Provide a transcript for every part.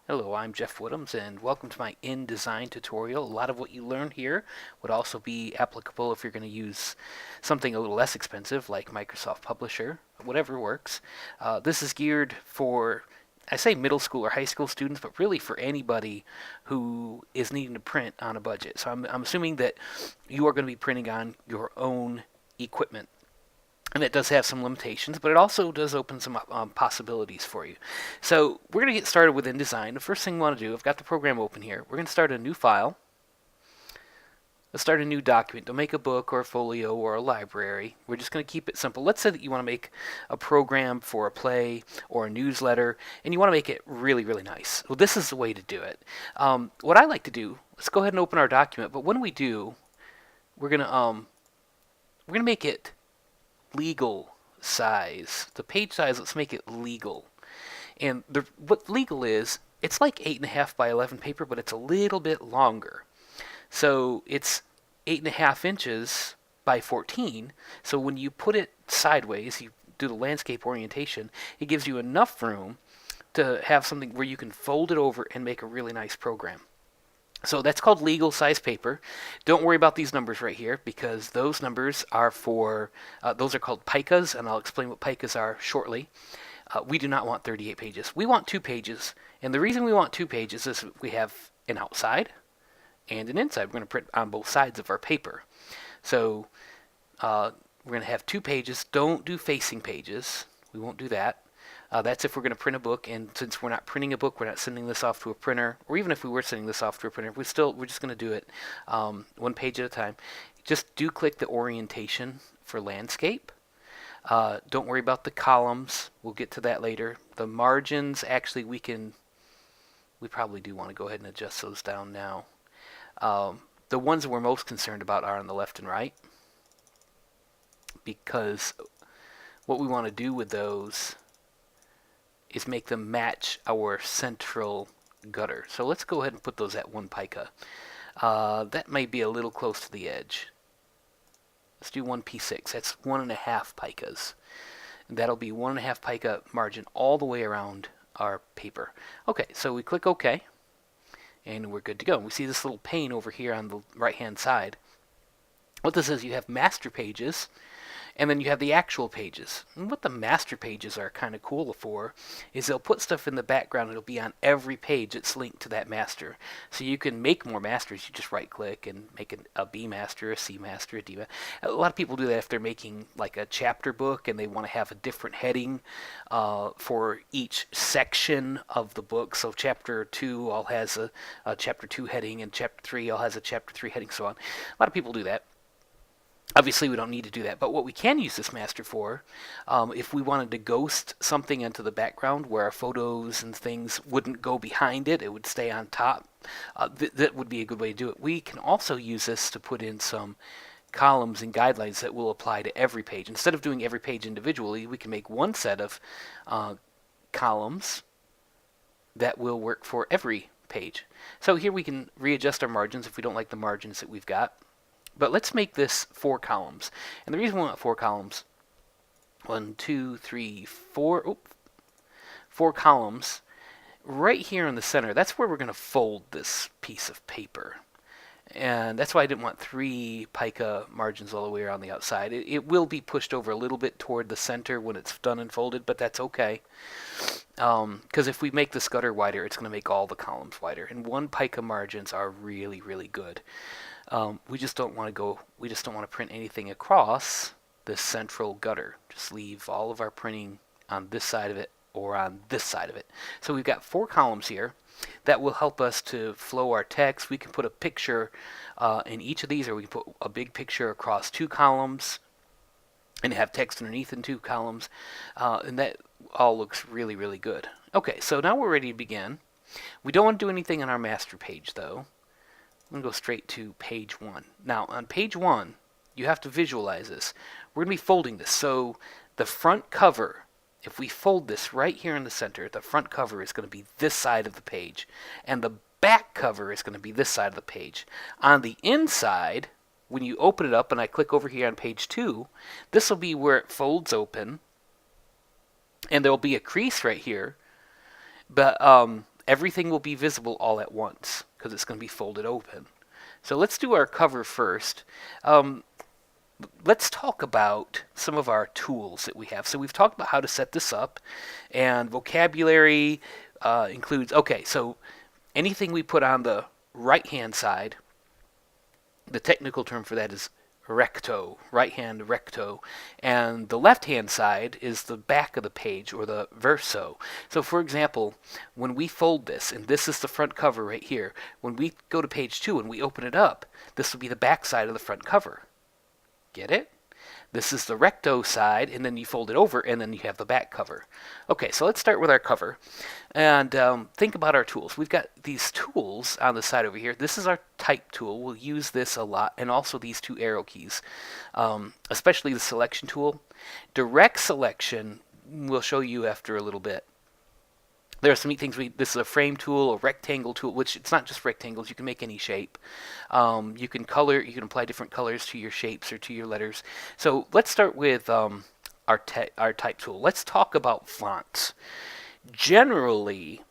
Hello, I'm Jeff Woodhams, and welcome to my InDesign tutorial. A lot of what you learn here would also be applicable if you're going to use something a little less expensive, like Microsoft Publisher, whatever works. This is geared for, I say middle school or high school students, but really for anybody who is needing to print on a budget. So I'm assuming that you are going to be printing on your own equipment. And it does have some limitations, but it also does open some possibilities for you. So we're going to get started with InDesign. The first thing we want to do, I've got the program open here. We're going to start a new file. Let's start a new document. Don't make a book or a folio or a library. We're just going to keep it simple. Let's say that you want to make a program for a play or a newsletter, and you want to make it really, really nice. Well, this is the way to do it. What I like to do, let's go ahead and open our document. But when we do, we're going to make it legal size. The page size, let's make it legal. And what legal is, it's like 8.5 by 11 paper, but it's a little bit longer. So it's 8.5 inches by 14. So when you put it sideways, you do the landscape orientation, it gives you enough room to have something where you can fold it over and make a really nice program. So that's called legal size paper. Don't worry about these numbers right here because those numbers are for, those are called picas, and I'll explain what picas are shortly. We do not want 38 pages. We want 2 pages. And the reason we want 2 pages is we have an outside and an inside. We're going to print on both sides of our paper. So we're going to have 2 pages. Don't do facing pages. We won't do that. That's if we're going to print a book, and since we're not printing a book, we're not sending this off to a printer, or even if we were sending this off to a printer, we're just going to do it 1 page at a time. Just do click the orientation for landscape. Don't worry about the columns. We'll get to that later. The margins, actually, we probably do want to go ahead and adjust those down now. The ones that we're most concerned about are on the left and right, because what we want to do with those is make them match our central gutter. So let's go ahead and put those at 1 pica. That may be a little close to the edge. Let's do 1 P6. That's 1.5 picas. And that'll be 1.5 pica margin all the way around our paper. Okay, so we click OK, and we're good to go. We see this little pane over here on the right-hand side. What this is, you have master pages, and then you have the actual pages. And what the master pages are kind of cool for is they'll put stuff in the background. It'll be on every page that's linked to that master. So you can make more masters. You just right click and make a B master, a C master, a D master. A lot of people do that if they're making like a chapter book and they want to have a different heading for each section of the book. So chapter 2 all has a chapter 2 heading, and chapter 3 all has a chapter 3 heading, so on. A lot of people do that. Obviously, we don't need to do that, but what we can use this master for, if we wanted to ghost something into the background where our photos and things wouldn't go behind it, it would stay on top, that would be a good way to do it. We can also use this to put in some columns and guidelines that will apply to every page. Instead of doing every page individually, we can make one set of columns that will work for every page. So here we can readjust our margins if we don't like the margins that we've got. But let's make this 4 columns. And the reason we want 4 columns, 1, 2, 3, 4, 4 columns, right here in the center, that's where we're going to fold this piece of paper. And that's why I didn't want 3 pica margins all the way around the outside. It will be pushed over a little bit toward the center when it's done and folded, but that's okay. Because if we make this gutter wider, it's going to make all the columns wider. And 1 pica margins are really, really good. We just don't want to print anything across this central gutter. Just leave all of our printing on this side of it or on this side of it. So we've got 4 columns here that will help us to flow our text. We can put a picture in each of these, or we can put a big picture across 2 columns and have text underneath in 2 columns. And that all looks really, really good. Okay, so now we're ready to begin. We don't want to do anything on our master page, though. I'm going to go straight to page 1. Now, on page 1, you have to visualize this. We're going to be folding this. So the front cover, if we fold this right here in the center, the front cover is going to be this side of the page. And the back cover is going to be this side of the page. On the inside, when you open it up, and I click over here on page 2, this will be where it folds open. And there will be a crease right here. But everything will be visible all at once because it's going to be folded open. So let's do our cover first. Let's talk about some of our tools that we have. So we've talked about how to set this up, and vocabulary includes, okay, so anything we put on the right-hand side, the technical term for that is recto, right-hand recto, and the left-hand side is the back of the page, or the verso. So for example, when we fold this, and this is the front cover right here, when we go to page 2 and we open it up, this will be the back side of the front cover. Get it? This is the recto side, and then you fold it over, and then you have the back cover. Okay, so let's start with our cover. And think about our tools. We've got these tools on the side over here. This is our type tool. We'll use this a lot, and also these 2 arrow keys, especially the selection tool. Direct selection we'll show you after a little bit. There are some neat things. This is a frame tool, a rectangle tool, which it's not just rectangles. You can make any shape. You can color. You can apply different colors to your shapes or to your letters. So let's start with our type tool. Let's talk about fonts. Generally,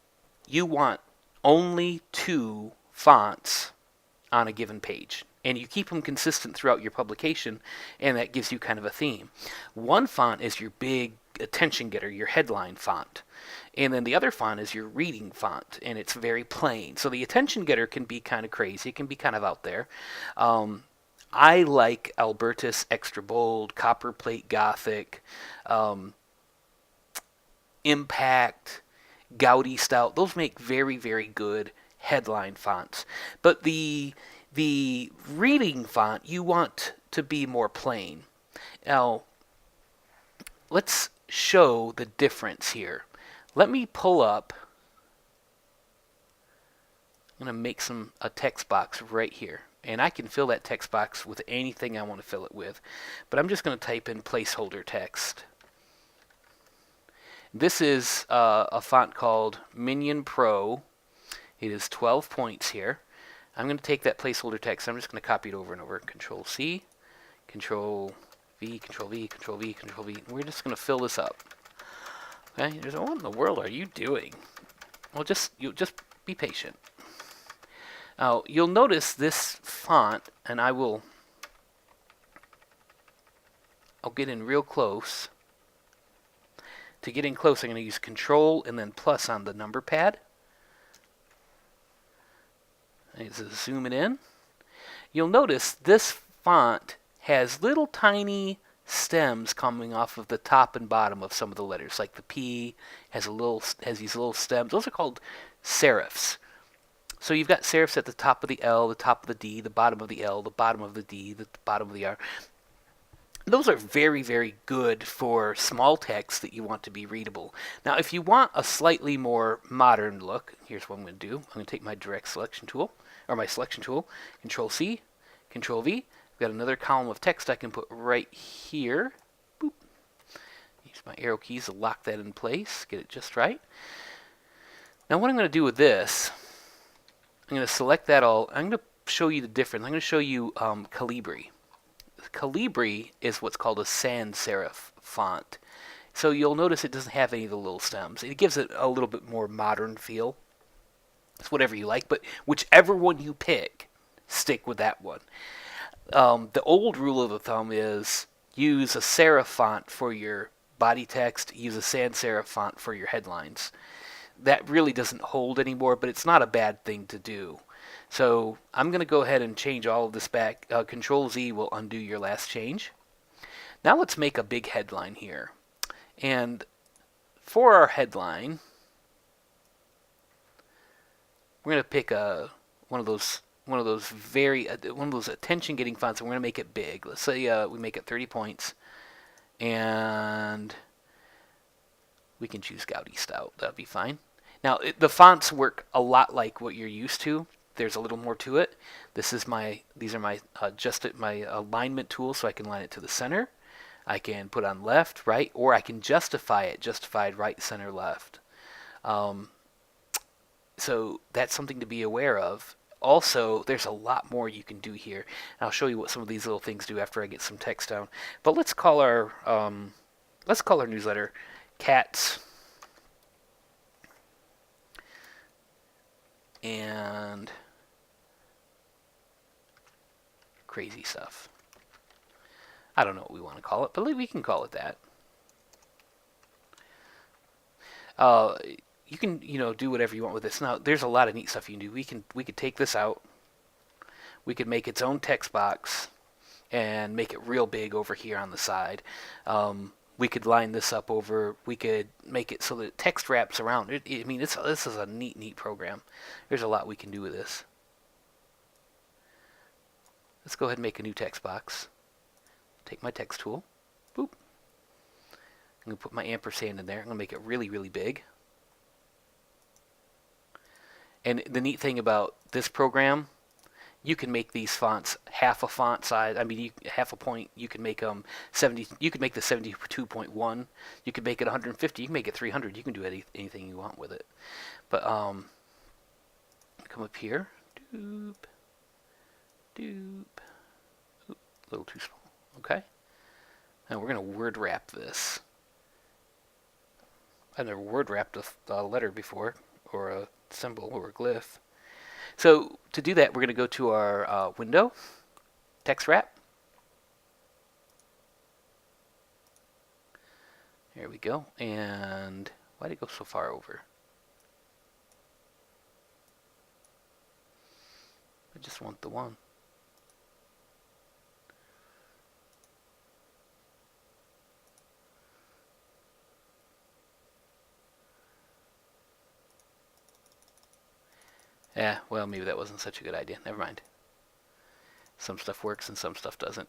you want only 2 fonts on a given page, and you keep them consistent throughout your publication, and that gives you kind of a theme. One font is your big attention getter, your headline font. And then the other font is your reading font, and it's very plain. So the attention getter can be kind of crazy. It can be kind of out there. I like Albertus Extra Bold, Copperplate Gothic, Impact, Gaudy Stout. Those make very, very good headline fonts. But the reading font, you want to be more plain. Now, let's show the difference here. Let me pull up. I'm going to make a text box right here. And I can fill that text box with anything I want to fill it with. But I'm just going to type in placeholder text. This is a font called Minion Pro. It is 12 points here. I'm going to take that placeholder text. I'm just going to copy it over and over. Control C, Control V, Control V, Control V, Control V. We're just going to fill this up. Okay, what in the world are you doing? Well, just be patient. Now, you'll notice this font, and I'll get in real close. To get in close, I'm going to use Control and then plus on the number pad. Just zoom it in. You'll notice this font has little tiny stems coming off of the top and bottom of some of the letters, like the P has these little stems. Those are called serifs. So you've got serifs at the top of the L, the top of the D, the bottom of the L, the bottom of the D, the bottom of the R. Those are very, very good for small text that you want to be readable. Now, if you want a slightly more modern look, here's what I'm going to do. I'm going to take my direct selection tool, or my selection tool, Control C, Control V. Got another column of text I can put right here. Boop. Use my arrow keys to lock that in place, get it just right. Now what I'm going to do with this, I'm going to select that all. I'm going to show you the difference. I'm going to show you Calibri. Calibri is what's called a sans serif font. So you'll notice it doesn't have any of the little stems. It gives it a little bit more modern feel. It's whatever you like, but whichever one you pick, stick with that one. The old rule of the thumb is use a serif font for your body text, use a sans serif font for your headlines. That really doesn't hold anymore, but it's not a bad thing to do. So I'm going to go ahead and change all of this back. Control Z will undo your last change. Now let's make a big headline here. And for our headline, we're going to pick one of those attention-getting fonts, and we're going to make it big. Let's say we make it 30 points, and we can choose Gaudy Stout. That'll be fine. Now, the fonts work a lot like what you're used to. There's a little more to it. These are my alignment tools, so I can line it to the center. I can put on left, right, or I can justify it, justified right, center, left. So that's something to be aware of. Also, there's a lot more you can do here. And I'll show you what some of these little things do after I get some text down. But let's call our newsletter Cats and crazy stuff. I don't know what we want to call it, but we can call it that. Uh, you can, do whatever you want with this. Now, there's a lot of neat stuff you can do. We could take this out. We could make its own text box and make it real big over here on the side. We could line this up over. We could make it so that text wraps around. I mean, this is a neat program. There's a lot we can do with this. Let's go ahead and make a new text box. Take my text tool. Boop. I'm going to put my ampersand in there. I'm going to make it really big. And the neat thing about this program, you can make these fonts half a font size. I mean, half a point. You can make them 70. You could make the 72.1. You could make it 150. You can make it 300. You can do anything you want with it. But come up here. Doop. Oop, a little too small. Okay. Now we're going to word wrap this. I've never word wrapped a letter before, or a symbol, or a glyph. So to do that, we're going to go to our window, text wrap. There we go. And why did it go so far over? I just want the one. Yeah, well, maybe that wasn't such a good idea. Never mind. Some stuff works and some stuff doesn't.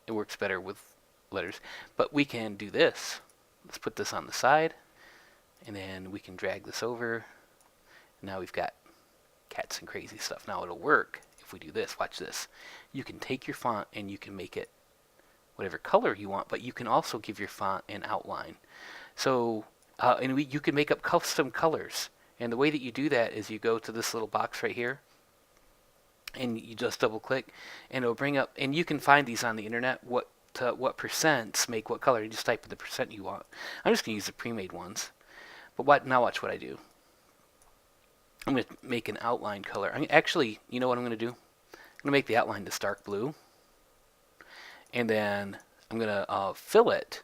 It works better with letters. But we can do this. Let's put this on the side, and then we can drag this over. Now we've got cats and crazy stuff. Now it'll work if we do this. Watch this. You can take your font and you can make it whatever color you want, but you can also give your font an outline. So, you can make up custom colors. And the way that you do that is you go to this little box right here, and you just double click, and it'll bring up, and you can find these on the internet, what percents make what color. You just type in the percent you want. I'm just going to use the pre-made ones. But now watch what I do. I'm going to make an outline color. Actually, you know what I'm going to do? I'm going to make the outline this dark blue. And then I'm going to fill it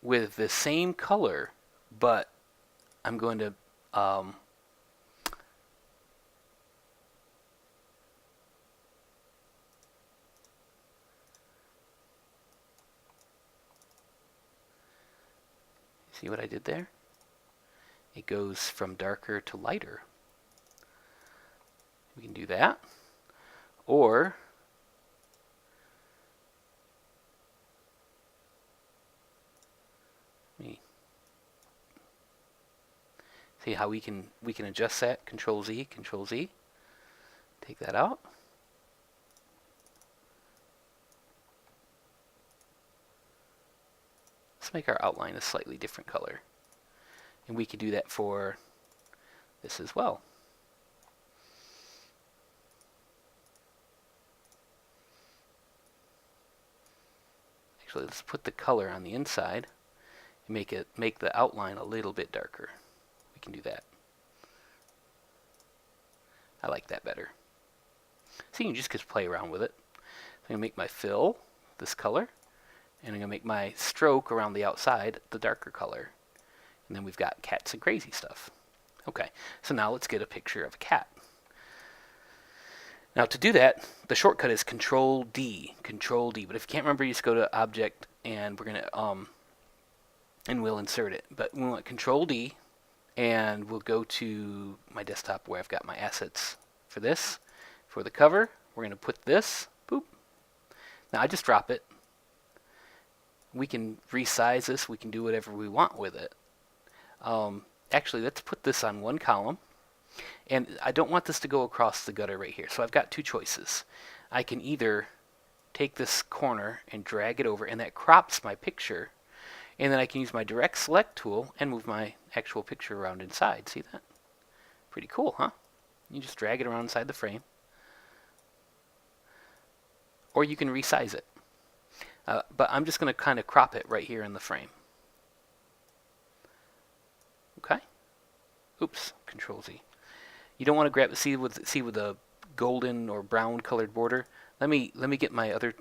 with the same color, but I'm going to see what I did there? It goes from darker to lighter. We can do that. Or see how we can adjust that. Control Z, Control Z. Take that out. Let's make our outline a slightly different color. And we could do that for this as well. Actually, let's put the color on the inside and make the outline a little bit darker. We can do that. I like that better. So you can just play around with it. I'm going to make my fill this color, and I'm going to make my stroke around the outside the darker color. And then we've got cats and crazy stuff. Okay, so now let's get a picture of a cat. Now to do that, the shortcut is Control D. Control D. But if you can't remember, you just go to Object, and we're gonna and we'll insert it. But we want Control D, and we'll go to my desktop where I've got my assets for this. For the cover, we're gonna put this. Boop. Now I just drop it. We can resize this. We can do whatever we want with it. Actually, let's put this on one column. And I don't want this to go across the gutter right here. So I've got two choices. I can either take this corner and drag it over, and that crops my picture. And then I can use my direct select tool and move my actual picture around inside. See that? Pretty cool, huh? You just drag it around inside the frame. Or you can resize it. But I'm just going to kind of crop it right here in the frame. Okay? Oops, Control Z. You don't want to grab the see with the golden or brown colored border. Let me get my other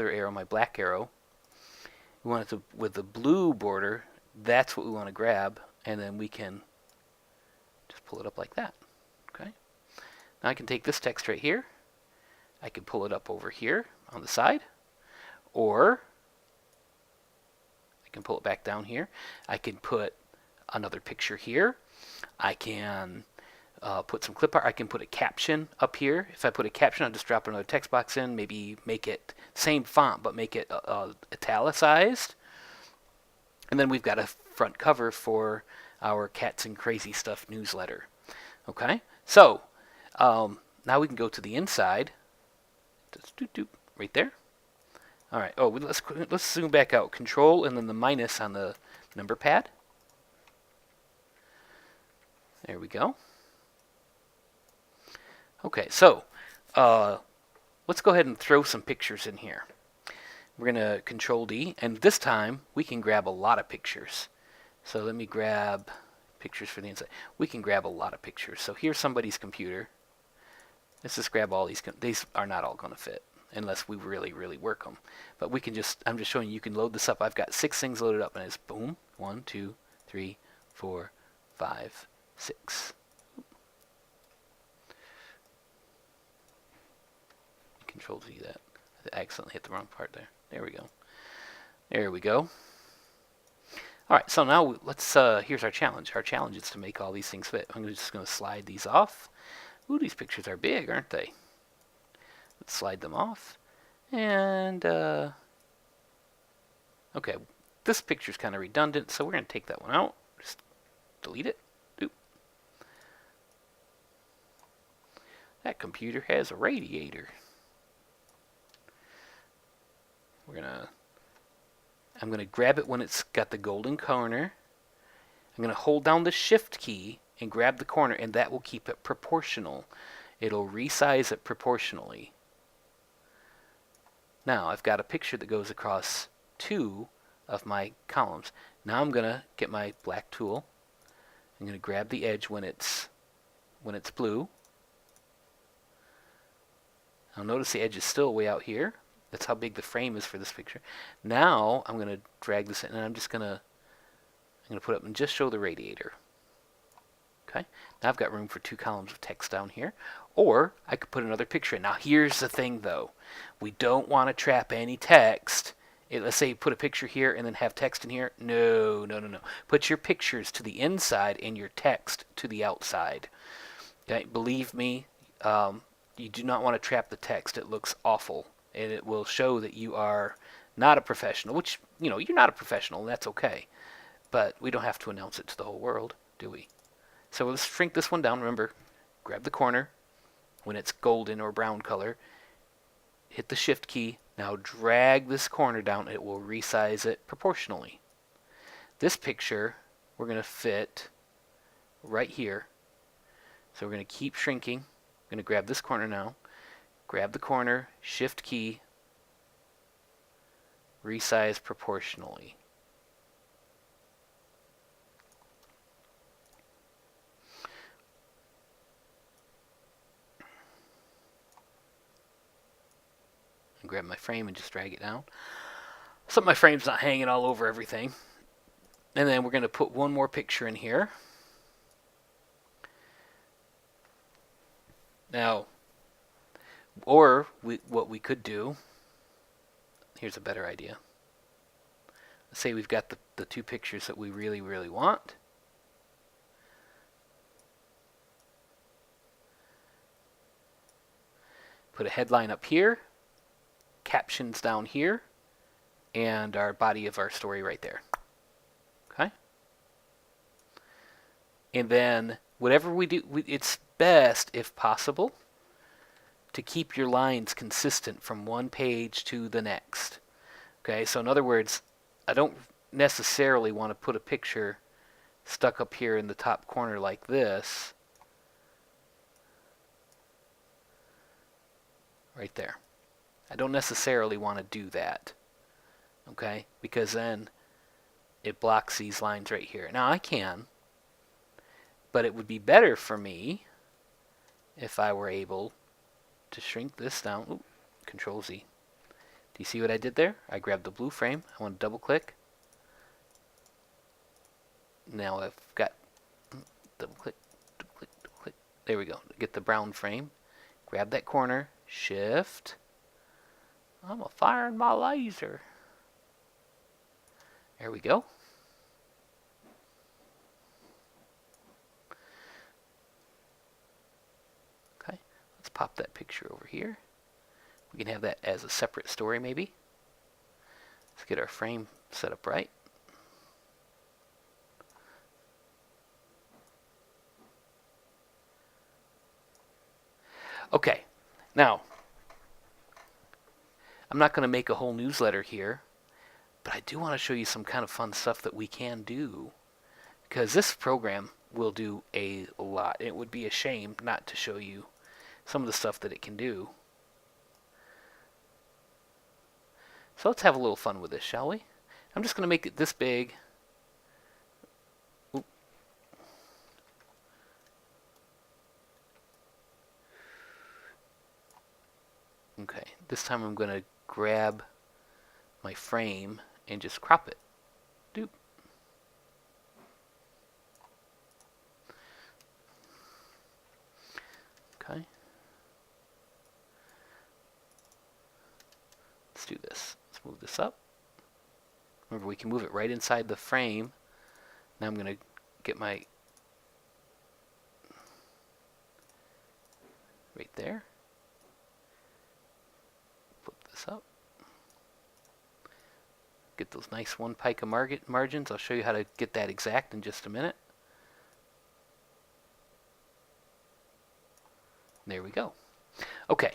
arrow, my black arrow. We want it to with the blue border. That's what we want to grab, and then we can just pull it up like that. Okay. Now I can take this text right here. I can pull it up over here on the side, or I can pull it back down here. I can put another picture here. I can put some clip art. I can put a caption up here. If I put a caption, I'll just drop another text box in, maybe make it same font, but make it italicized. And then we've got a front cover for our Cats and Crazy Stuff newsletter. Okay, so now we can go to the inside. Just right there. All right. Oh, let's zoom back out. Control and then the minus on the number pad. There we go. Okay, so let's go ahead and throw some pictures in here. We're going to Control D, and this time we can grab a lot of pictures. So let me grab pictures for the inside. We can grab a lot of pictures. So here's somebody's computer. Let's just grab all these. These are not all going to fit unless we really, really work them. But we can just, I'm just showing you can load this up. I've got 6 things loaded up, and it's boom, 1, 2, 3, 4, 5, 6. Control Z that. I accidentally hit the wrong part there. There we go. There we go. All right, so now let's, here's our challenge. Our challenge is to make all these things fit. I'm just going to slide these off. Ooh, these pictures are big, aren't they? Let's slide them off. And, okay, this picture's kind of redundant, so we're going to take that one out. Just delete it. Oop. That computer has a radiator. I'm gonna grab it when it's got the golden corner. I'm gonna hold down the shift key and grab the corner, and that will keep it proportional. It'll resize it proportionally. Now I've got a picture that goes across 2 of my columns. Now I'm gonna get my black tool. I'm gonna grab the edge when it's blue. Now notice the edge is still way out here. That's how big the frame is for this picture. Now I'm going to drag this in, and I'm going to put it up and just show the radiator. Okay. Now I've got room for 2 columns of text down here, or I could put another picture in. Now here's the thing, though. We don't want to trap any text. Let's say you put a picture here and then have text in here. No, no, no, no. Put your pictures to the inside and your text to the outside. Okay. Believe me, you do not want to trap the text. It looks awful. And it will show that you are not a professional, which, you know, you're not a professional, and that's okay. But we don't have to announce it to the whole world, do we? So let's shrink this one down. Remember, grab the corner when it's golden or brown color. Hit the shift key. Now drag this corner down. It will resize it proportionally. This picture, we're going to fit right here. So we're going to keep shrinking. I'm going to grab this corner now. Grab the corner, shift key, resize proportionally. And grab my frame and just drag it down so my frame's not hanging all over everything. And then we're going to put one more picture in here. Now, or what we could do, here's a better idea. Let's say we've got the 2 pictures that we really, really want. Put a headline up here, captions down here, and our body of our story right there. Okay? And then whatever we do, it's best, if possible, to keep your lines consistent from one page to the next. Okay, so in other words, I don't necessarily want to put a picture stuck up here in the top corner like this. Right there. I don't necessarily want to do that. Okay, because then it blocks these lines right here. Now I can, but it would be better for me if I were able to shrink this down. Ooh, Control Z. Do you see what I did there? I grabbed the blue frame. I want to double click. Now I've got double click, double click, double click. There we go. Get the brown frame. Grab that corner. Shift. I'm firing my laser. There we go. Okay, let's pop that picture over here. We can have that as a separate story maybe. Let's get our frame set up right. Okay, now I'm not going to make a whole newsletter here, but I do want to show you some kind of fun stuff that we can do, because this program will do a lot. It would be a shame not to show you some of the stuff that it can do. So let's have a little fun with this, shall we? I'm just going to make it this big. Oop. Okay, this time I'm going to grab my frame and just crop it. Doop. Okay. Let's do this. Let's move this up. Remember, we can move it right inside the frame. Now I'm going to get my right there. Flip this up. Get those nice 1 pica margins. I'll show you how to get that exact in just a minute. There we go. Okay,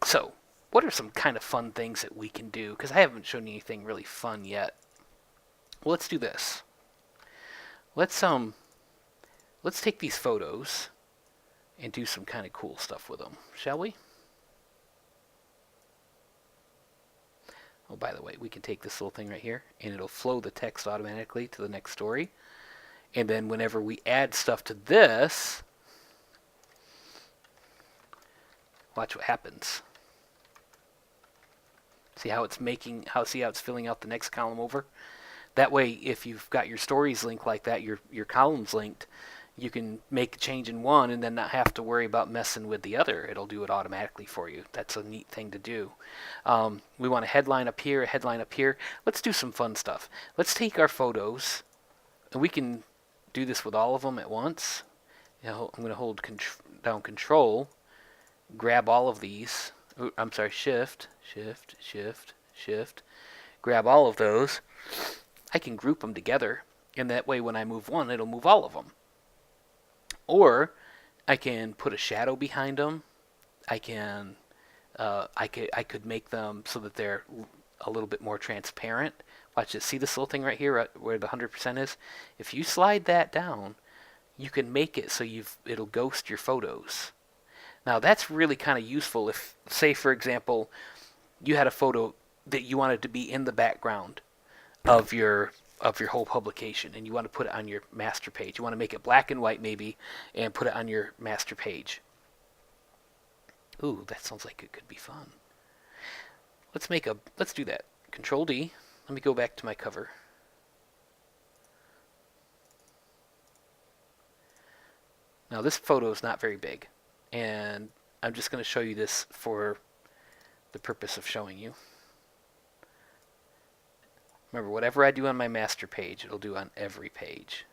so what are some kind of fun things that we can do? Because I haven't shown you anything really fun yet. Well, let's do this. Let's take these photos and do some kind of cool stuff with them, shall we? Oh, by the way, we can take this little thing right here, and it'll flow the text automatically to the next story. And then whenever we add stuff to this, watch what happens. See how it's filling out the next column over? That way, if you've got your stories linked like that, your columns linked, you can make a change in one and then not have to worry about messing with the other. It'll do it automatically for you. That's a neat thing to do. We want a headline up here, a headline up here. Let's do some fun stuff. Let's take our photos, and we can do this with all of them at once. I'm going to hold down Control, grab all of these. I'm sorry, Shift, Shift, Shift, Shift. Grab all of those. I can group them together, and that way when I move one, it'll move all of them. Or I can put a shadow behind them. I could make them so that they're a little bit more transparent. Watch this. See this little thing right here where the 100% is? If you slide that down, you can make it so it'll ghost your photos. Now that's really kind of useful if, say for example, you had a photo that you wanted to be in the background of your whole publication, and you want to put it on your master page. You want to make it black and white maybe, and put it on your master page. Ooh, that sounds like it could be fun. Let's do that. Control D. Let me go back to my cover. Now this photo is not very big, and I'm just going to show you this for the purpose of showing you. Remember, whatever I do on my master page, it'll do on every page.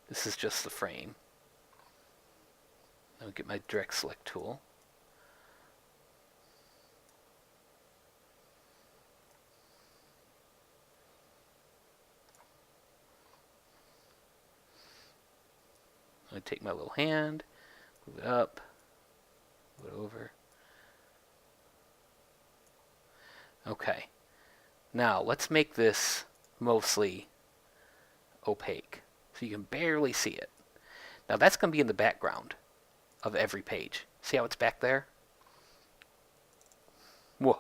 This is just the frame. I'll get my direct select tool. I'm going to take my little hand, move it up, move it over. Okay. Now, let's make this mostly opaque, so you can barely see it. Now, that's going to be in the background of every page. See how it's back there? You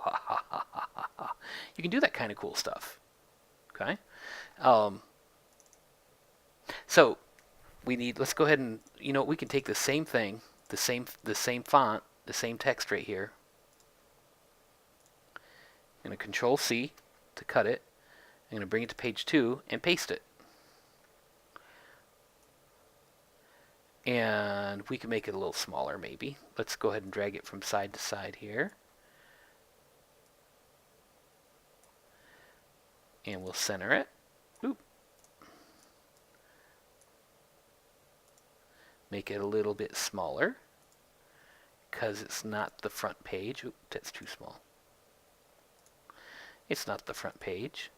can do that kind of cool stuff. Okay? So let's go ahead and, we can take the same thing, the same font, the same text right here. I'm going to Control C to cut it. I'm going to bring it to page 2 and paste it. And we can make it a little smaller maybe. Let's go ahead and drag it from side to side here. And we'll center it. Oop. Make it a little bit smaller because it's not the front page. Oop, that's too small. It's not the front page.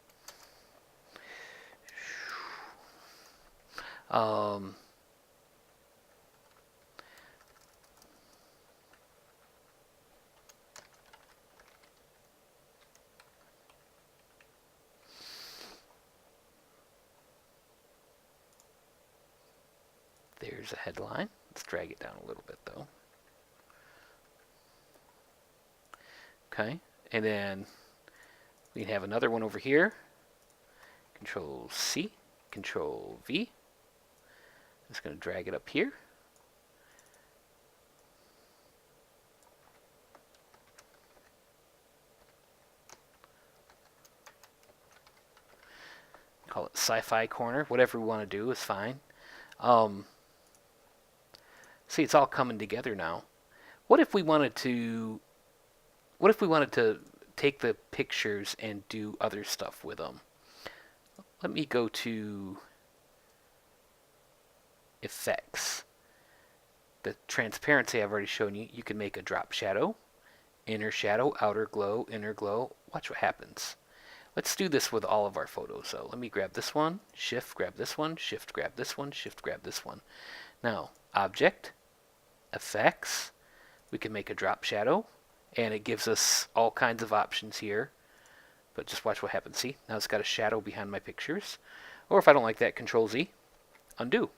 There's a headline. Let's drag it down a little bit though. Okay, and then we have another one over here. Control C, Control V. I'm just going to drag it up here. Call it Sci-Fi Corner. Whatever we want to do is fine. See, it's all coming together now. What if we wanted to take the pictures and do other stuff with them? Let me go to Effects. The transparency I've already shown you. You can make a drop shadow, inner shadow, outer glow, inner glow. Watch what happens. Let's do this with all of our photos. So let me grab this one, shift, grab this one, shift, grab this one, shift, grab this one. Now, Object, Effects, we can make a drop shadow, and it gives us all kinds of options here. But just watch what happens. See, now it's got a shadow behind my pictures. Or if I don't like that, Control Z, undo.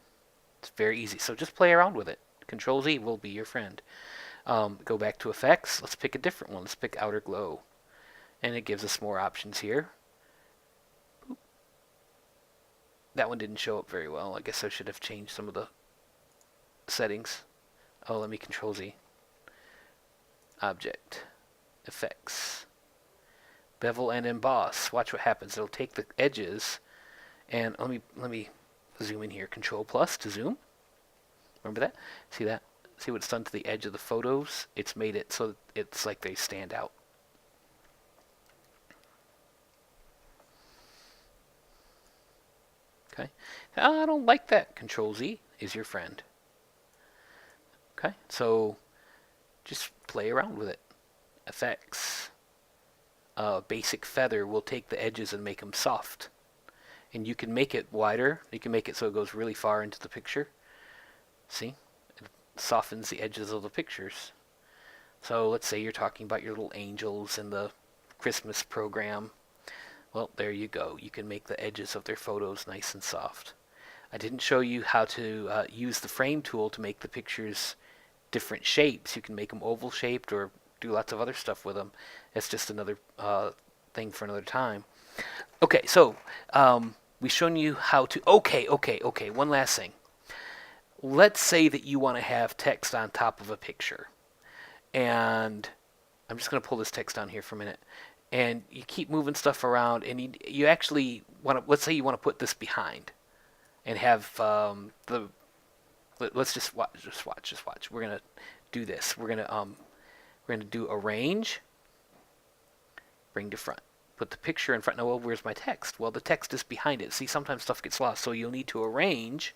It's very easy. So just play around with it. Control Z will be your friend. Go back to Effects. Let's pick a different one. Let's pick Outer Glow. And it gives us more options here. Oop. That one didn't show up very well. I guess I should have changed some of the settings. Oh, let me Control Z. Object. Effects. Bevel and Emboss. Watch what happens. It'll take the edges and let me zoom in here. Control plus to zoom. Remember that? See that? See what it's done to the edge of the photos? It's made it so it's like they stand out. Okay. I don't like that. Control Z is your friend. Okay. So just play around with it. Effects. Basic feather will take the edges and make them soft. And you can make it wider. You can make it so it goes really far into the picture. See? It softens the edges of the pictures. So let's say you're talking about your little angels in the Christmas program. Well, there you go. You can make the edges of their photos nice and soft. I didn't show you how to use the frame tool to make the pictures different shapes. You can make them oval shaped or do lots of other stuff with them. It's just another thing for another time. Okay, so we've shown you how to... Okay, one last thing. Let's say that you want to have text on top of a picture. And I'm just going to pull this text down here for a minute. And you keep moving stuff around, and you actually want to... Let's say you want to put this behind and have let's just watch. We're going to do this. We're going to do arrange, bring to front. Put the picture in front. Now, well, where's my text? Well, the text is behind it. See, sometimes stuff gets lost, so you'll need to arrange,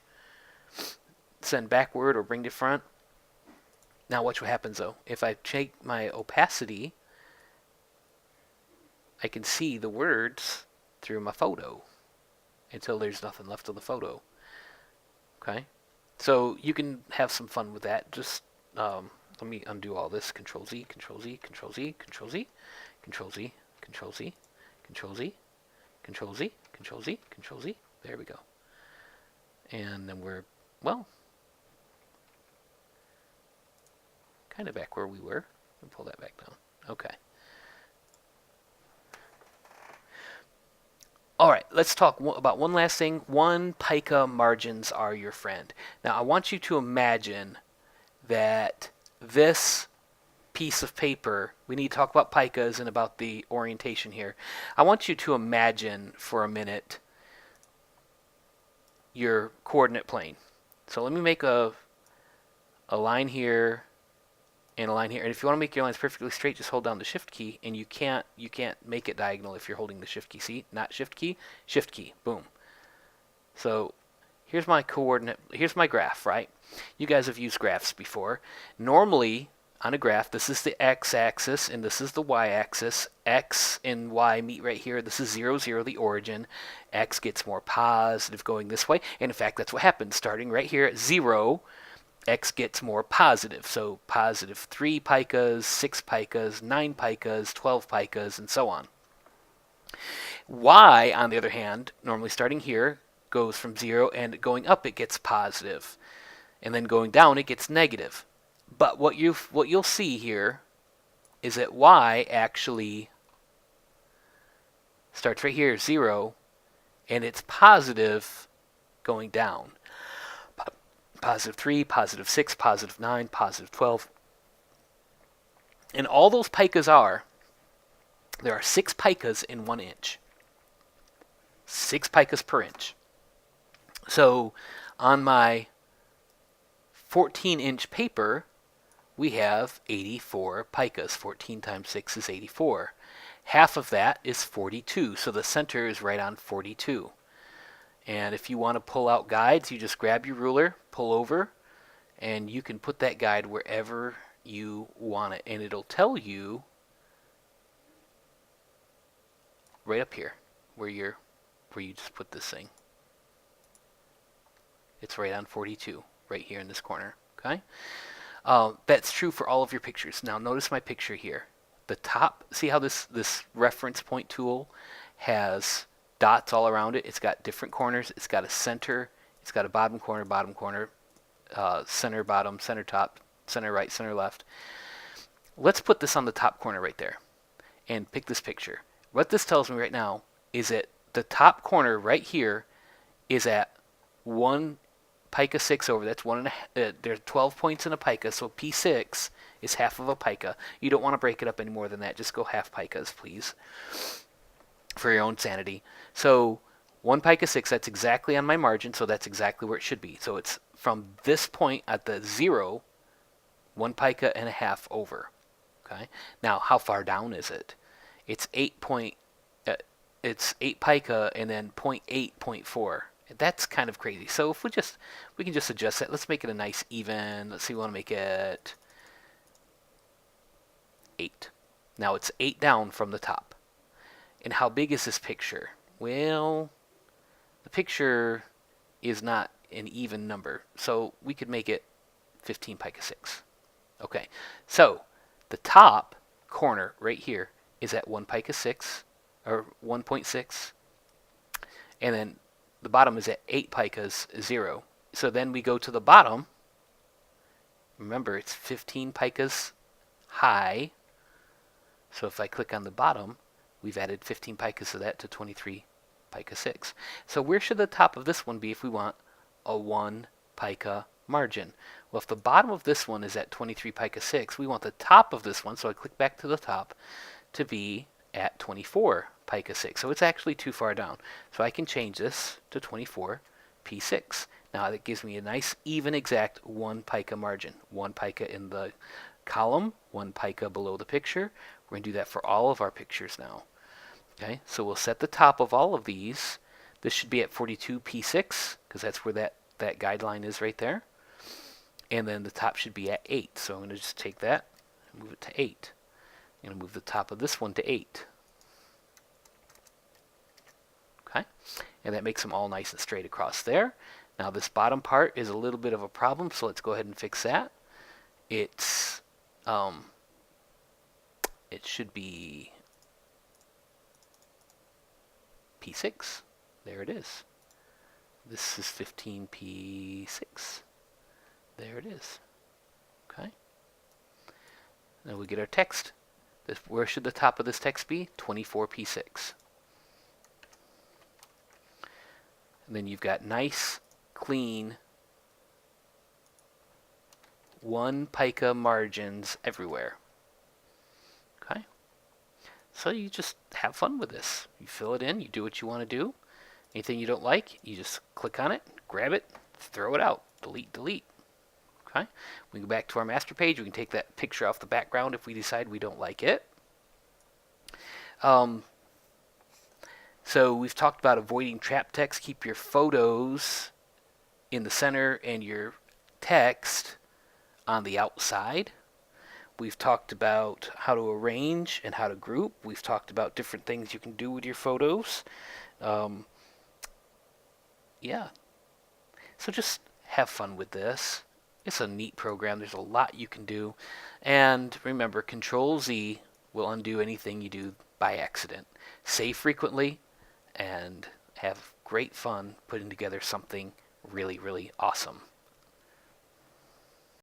send backward, or bring to front. Now, watch what happens, though. If I check my opacity, I can see the words through my photo until there's nothing left of the photo. Okay? So you can have some fun with that. Just let me undo all this. Control Z, Control Z, Control Z, Control Z, Control Z, Control Z, Control Z, Control Z, Control Z, Control Z. There we go. And then we're, well, kind of back where we were. I'll pull that back down. Okay. All right, let's talk about one last thing. One pica margins are your friend. Now I want you to imagine that this piece of paper, we need to talk about picas and about the orientation here. I want you to imagine for a minute your coordinate plane. So let me make a line here and a line here. And if you want to make your lines perfectly straight, just hold down the shift key, and you can't make it diagonal if you're holding the shift key. See, not shift key, boom. So here's my coordinate, here's my graph, right? You guys have used graphs before. Normally on a graph, this is the x-axis and this is the y-axis. X and y meet right here. This is 0, 0, the origin. X gets more positive going this way. And in fact, that's what happens. Starting right here at 0, X gets more positive. So positive 3 picas, 6 picas, 9 picas, 12 picas, and so on. Y, on the other hand, normally starting here, goes from 0, and going up it gets positive. And then going down it gets negative. But what you'll see here is that Y actually starts right here, 0, and it's positive going down. Positive 3, positive 6, positive 9, positive 12. And all those picas there are 6 picas in 1 inch. 6 picas per inch. So on my 14-inch paper, we have 84 picas. 14 times 6 is 84. Half of that is 42, so the center is right on 42. And if you want to pull out guides, you just grab your ruler, pull over, and you can put that guide wherever you want it. And it'll tell you right up here where you just put this thing. It's right on 42, right here in this corner. Okay? That's true for all of your pictures. Now notice my picture here. The top, see how this reference point tool has dots all around it? It's got different corners. It's got a center. It's got a bottom corner, center bottom, center top, center right, center left. Let's put this on the top corner right there and pick this picture. What this tells me right now is that the top corner right here is at 1 pica 6 over. That's there's 12 points in a pica, so P6 is half of a pica. You don't want to break it up any more than that. Just go half picas, please, for your own sanity. So 1 pica 6, that's exactly on my margin, so that's exactly where it should be. So it's from this point at the 0, 1 pica and a half over. Okay. Now, how far down is it? It's 8 pica and then 0.8, 0.4. That's kind of crazy. So if we can just adjust that. Let's make it a nice even. Let's see, we want to make it 8. Now it's 8 down from the top. And how big is this picture? Well, the picture is not an even number. So we could make it 15 pica 6. Okay. So the top corner right here is at 1 pica 6 or 1.6. And then the bottom is at 8 picas, 0. So then we go to the bottom. Remember, it's 15 picas high. So if I click on the bottom, we've added 15 picas of that to 23 pica 6. So where should the top of this one be if we want a 1 pica margin? Well, if the bottom of this one is at 23 pica 6, we want the top of this one, so I click back to the top, to be at 24 pica 6. So it's actually too far down. So I can change this to 24 P6. Now that gives me a nice even exact 1 pica margin. 1 pica in the column, 1 pica below the picture. We're going to do that for all of our pictures now. Okay, so we'll set the top of all of these. This should be at 42 P6 because that's where that guideline is right there. And then the top should be at 8. So I'm going to just take that and move it to 8. I'm going to move the top of this one to 8. Okay, and that makes them all nice and straight across there. Now this bottom part is a little bit of a problem, so let's go ahead and fix that. It should be P6. There it is. This is 15 P6. There it is. Okay. Now we get our text. Where should the top of this text be? 24 P6. And then you've got nice, clean, one pica margins everywhere. Okay? So you just have fun with this. You fill it in, you do what you want to do. Anything you don't like, you just click on it, grab it, throw it out. Delete, delete. Okay? We go back to our master page. We can take that picture off the background if we decide we don't like it. So we've talked about avoiding trap text. Keep your photos in the center and your text on the outside. We've talked about how to arrange and how to group. We've talked about different things you can do with your photos. Yeah. So just have fun with this. It's a neat program. There's a lot you can do. And remember, Control Z will undo anything you do by accident. Save frequently and have great fun putting together something really, really awesome.